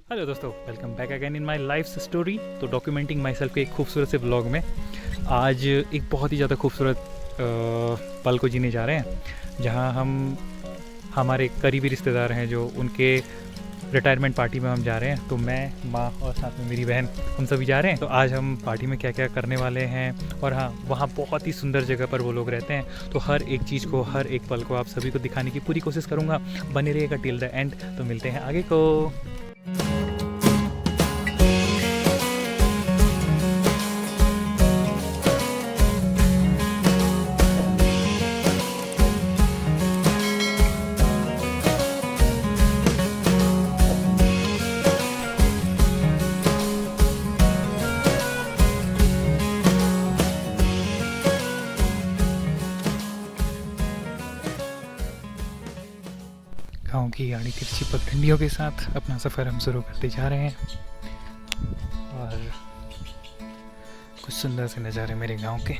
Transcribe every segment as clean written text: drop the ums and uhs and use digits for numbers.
Hello दोस्तों, welcome back again in my life story. तो documenting my self के एक खूबसूरत से व्लॉग में आज एक बहुत ही ज़्यादा खूबसूरत पल को जीने जा रहे हैं, जहां हम हमारे करीबी रिश्तेदार हैं जो उनके रिटायरमेंट पार्टी में हम जा रहे हैं। तो मैं, माँ और साथ में मेरी बहन, हम सभी जा रहे हैं। तो आज हम पार्टी में क्या क्या करने वाले हैं, और हाँ, वहाँ बहुत ही सुंदर जगह पर वो लोग रहते हैं। तो हर एक चीज़ को, हर एक पल को आप सभी को दिखाने की पूरी कोशिश करूँगा। बने रहिएगा टिल द एंड। तो मिलते हैं आगे को। गाँव की आड़ी तिरछी पगडंडियों के साथ अपना सफ़र हम शुरू करते जा रहे हैं, और कुछ सुंदर से नज़ारे मेरे गांव के।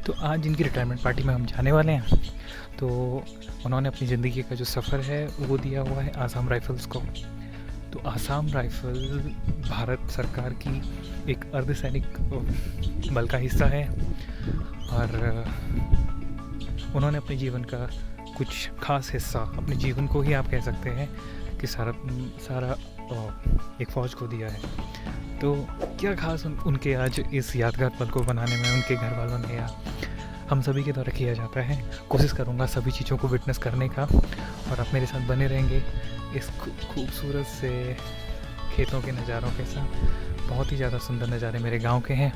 तो आज इनकी रिटायरमेंट पार्टी में हम जाने वाले हैं। तो उन्होंने अपनी ज़िंदगी का जो सफ़र है वो दिया हुआ है आसाम राइफ़ल्स को। तो आसाम राइफ़ल भारत सरकार की एक अर्धसैनिक बल का हिस्सा है, और उन्होंने अपने जीवन का कुछ खास हिस्सा, अपने जीवन को ही आप कह सकते हैं कि सारा एक फ़ौज को दिया है। तो क्या खास उनके आज इस यादगार पल को बनाने में उनके घर वालों ने या हम सभी के द्वारा किया जाता है। कोशिश करूँगा सभी चीज़ों को विटनेस करने का, और आप मेरे साथ बने रहेंगे इस खूबसूरत से खेतों के नज़ारों के साथ। बहुत ही ज़्यादा सुंदर नज़ारे मेरे गांव के हैं।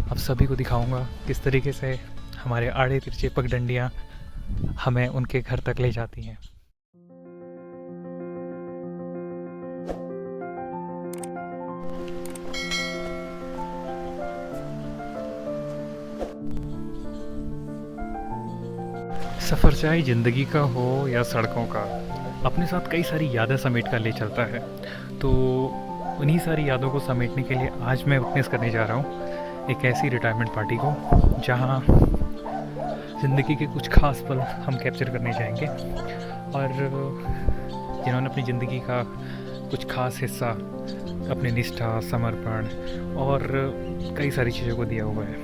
आप सभी को दिखाऊंगा किस तरीके से हमारे आड़े तिरछे पगडंडियाँ हमें उनके घर तक ले जाती हैं। सफ़र चाहे ज़िंदगी का हो या सड़कों का, अपने साथ कई सारी यादें समेट कर ले चलता है। तो उन्हीं सारी यादों को समेटने के लिए आज मैं विटनेस करने जा रहा हूँ एक ऐसी रिटायरमेंट पार्टी को जहाँ ज़िंदगी के कुछ खास पल हम कैप्चर करने जाएंगे, और जिन्होंने अपनी ज़िंदगी का कुछ खास हिस्सा, अपनी निष्ठा, समर्पण और कई सारी चीज़ों को दिया हुआ है।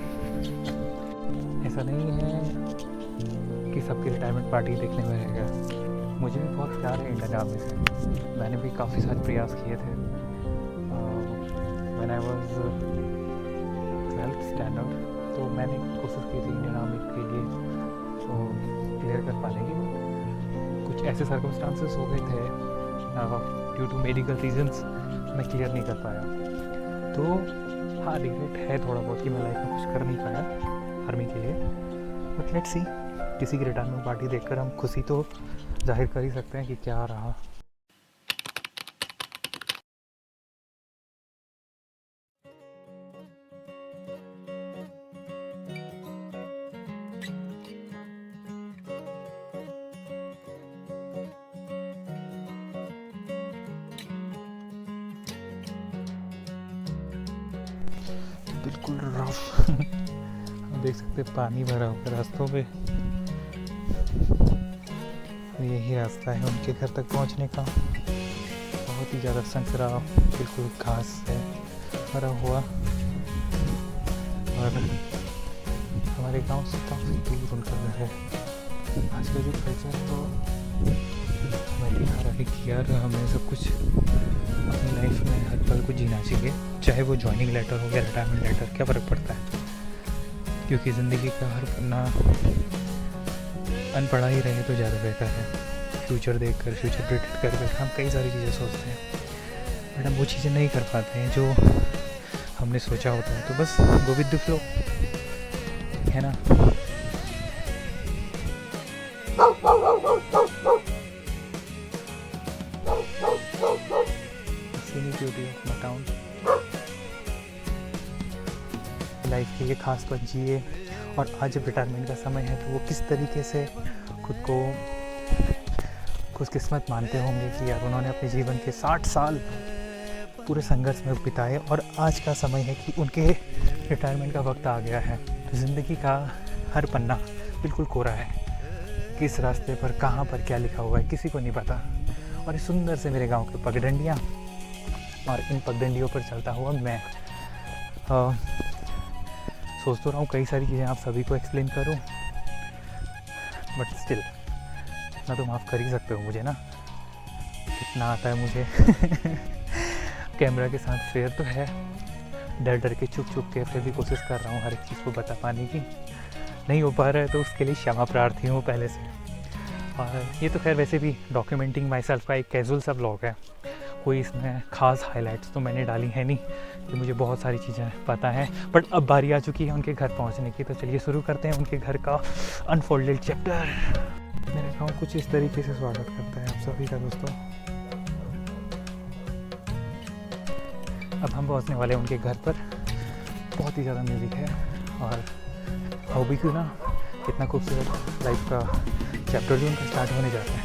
ऐसा नहीं है कि सबकी रिटायरमेंट पार्टी देखने में रहेगा। मुझे भी बहुत प्यार है इंडियन आर्मी से। मैंने भी काफ़ी सारे प्रयास किए थे। When I was 12th standard, तो मैंने कोशिश की थी इंडियन आर्मी के लिए तो क्लियर कर पाने की। कुछ ऐसे सर्कमस्टांसेस हो गए थे ड्यू टू मेडिकल रीजंस, मैं क्लियर नहीं कर पाया। तो हाँ, रिग्रेट है थोड़ा बहुत कि मैं लाइफ में कुछ कर नहीं पाया आर्मी के लिए। बट लेट्स सी, किसी की रिटायरमेंट पार्टी देखकर हम खुशी तो जाहिर कर ही सकते हैं कि क्या रहा। तो बिल्कुल रफ हम देख सकते हैं पानी भरा हुआ रास्तों पे। यही रास्ता है उनके घर तक पहुंचने का। बहुत ही ज़्यादा संकरा, बिल्कुल घास से भरा हुआ, और हमारे गांव से काफ़ी दूर उनका घर है। आज का जो कल्चर तो मैं दिखा रहा है कि यार हमें सब कुछ अपनी लाइफ में हर पल को जीना चाहिए, चाहे वो ज्वाइनिंग लेटर हो या रिटायरमेंट लेटर, क्या फ़र्क पड़ता है। क्योंकि ज़िंदगी का हर पन्ना अनपढ़ा ही रहे तो ज़्यादा बेहतर है। फ्यूचर देखकर, फ्यूचर प्रेडिक्ट कर कर हम कई सारी चीज़ें सोचते हैं, बट हम वो चीज़ें नहीं कर पाते हैं जो हमने सोचा होता है। तो बस गो विद द फ्लो, है ना। ज़िंदगी खास पल जिए, और आज जब रिटायरमेंट का समय है तो वो किस तरीके से खुद को खुशकिस्मत मानते होंगे कि यार उन्होंने अपने जीवन के 60 साल पूरे संघर्ष में बिताए, और आज का समय है कि उनके रिटायरमेंट का वक्त आ गया है। तो ज़िंदगी का हर पन्ना बिल्कुल कोरा है, किस रास्ते पर कहाँ पर क्या लिखा हुआ है किसी को नहीं पता। और इस सुंदर से मेरे गांव के पगडंडियाँ, और इन पगडंडियों पर चलता हुआ मैं सोच तो रहा हूँ कई सारी चीज़ें आप सभी को एक्सप्लेन करूँ, बट स्टिल इतना तो माफ़ कर ही सकते हो मुझे ना, इतना आता है मुझे। कैमरा के साथ फेयर तो है, डर डर के छुप छुप के फिर भी कोशिश कर रहा हूँ हर एक चीज़ को बता पाने की। नहीं हो पा रहा है तो उसके लिए क्षमा प्रार्थी हूँ पहले से। और ये तो खैर वैसे भी डॉक्यूमेंटिंग माई सेल्फ का एक कैजुअल सा ब्लॉग है, कोई इसमें ख़ास हाइलाइट्स तो मैंने डाली है नहीं, कि मुझे बहुत सारी चीज़ें पता हैं। बट अब बारी आ चुकी है उनके घर पहुँचने की, तो चलिए शुरू करते हैं उनके घर का अनफोल्डेड चैप्टर। मेरे गाँव कुछ इस तरीके से स्वागत करता है आप सभी का दोस्तों। अब हम पहुँचने वाले हैं उनके घर पर। बहुत ही ज़्यादा म्यूज़िक है, और हो भी क्यों ना, कितना खूबसूरत लाइफ का चैप्टर भी उनका स्टार्ट होने जाता है।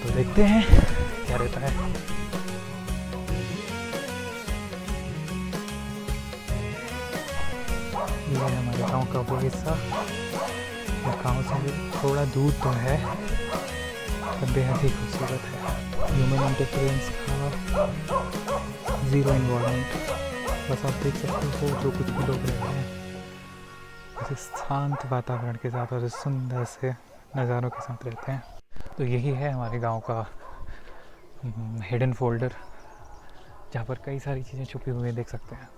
तो देखते हैं क्या रहता है। ये है हमारे गांव का वो हिस्सा, गांव से थोड़ा दूर तो है पर बेहद ही खूबसूरत है। ह्यूमन इंटरफेरेंस का ज़ीरो इन्वॉल्वमेंट, बस आप देख सकते हो जो कुछ भी लोग रहते हैं इस शांत वातावरण के साथ और इस सुंदर से नज़ारों के साथ रहते हैं। तो यही है हमारे गांव का हिडन फोल्डर, जहाँ पर कई सारी चीज़ें छुपी हुई देख सकते हैं।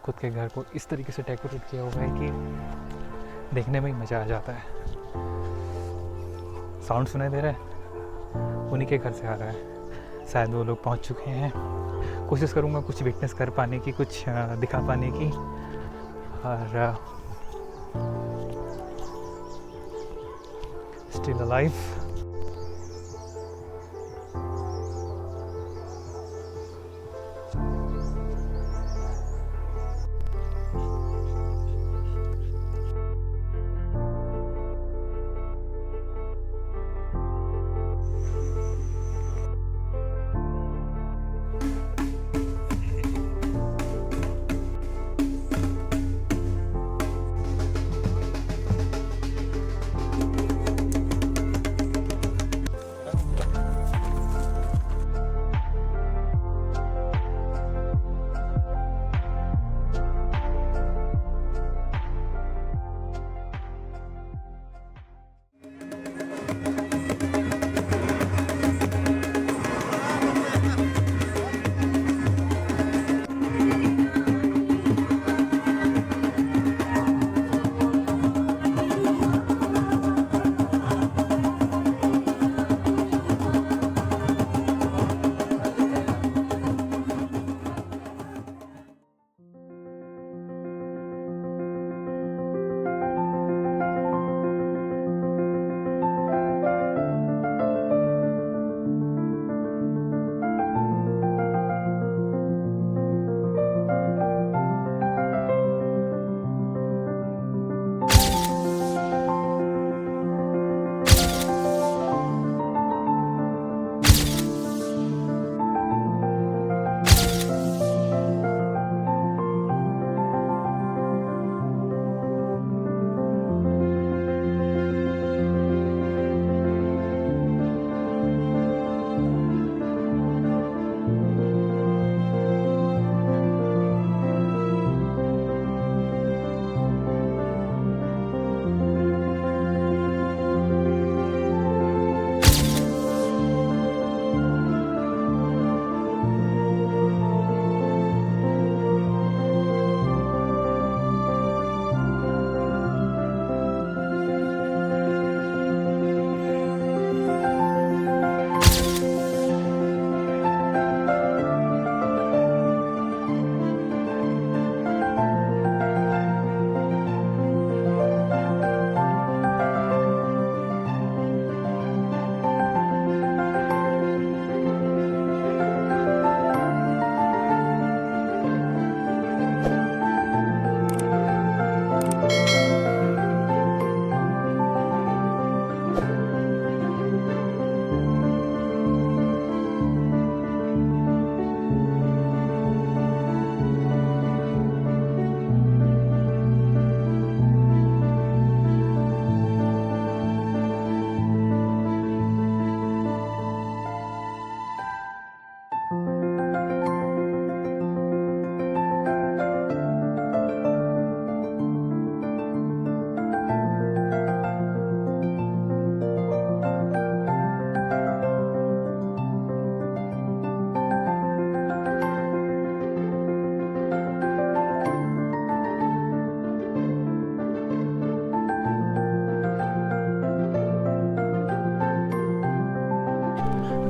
खुद के घर को इस तरीके से डेकोरेट किया हुआ है कि देखने में ही मज़ा आ जाता है। साउंड सुनाई दे रहा है, उन्हीं के घर से आ रहा है, शायद वो लोग पहुंच चुके हैं। कोशिश करूंगा कुछ विटनेस कर पाने की, कुछ दिखा पाने की। और स्टिल अलाइव।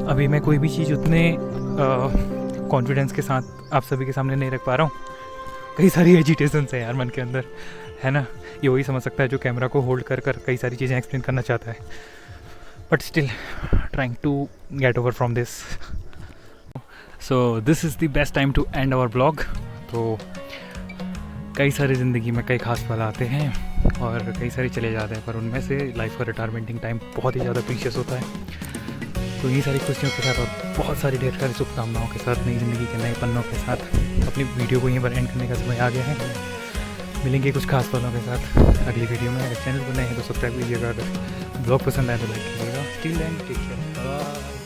अभी मैं कोई भी चीज़ उतने कॉन्फिडेंस के साथ आप सभी के सामने नहीं रख पा रहा हूँ। कई सारी एजिटेशंस है यार मन के अंदर, है ना। ये वही समझ सकता है जो कैमरा को होल्ड कर कर कई सारी चीज़ें एक्सप्लेन करना चाहता है, but still trying to get over from this. So this is the best time to end our blog. तो कई सारी ज़िंदगी में कई खास पल आते हैं और कई सारे चले जाते हैं, पर उनमें से लाइफ का रिटायरमेंटिंग टाइम बहुत ही ज़्यादा प्रीशियस होता है। तो ये सारी खुशियों के साथ और बहुत सारी ढेर सारी शुभकामनाओं के साथ नई ज़िंदगी के नए पन्नों के साथ अपनी वीडियो को यहीं पर एंड करने का समय आ गया है। मिलेंगे कुछ खास पलों के साथ अगली वीडियो में। अगर चैनल पर नए हैं तो सब्सक्राइब कीजिएगा, अगर ब्लॉग पसंद आए तो लाइक कीजिएगा। Till then take care, bye.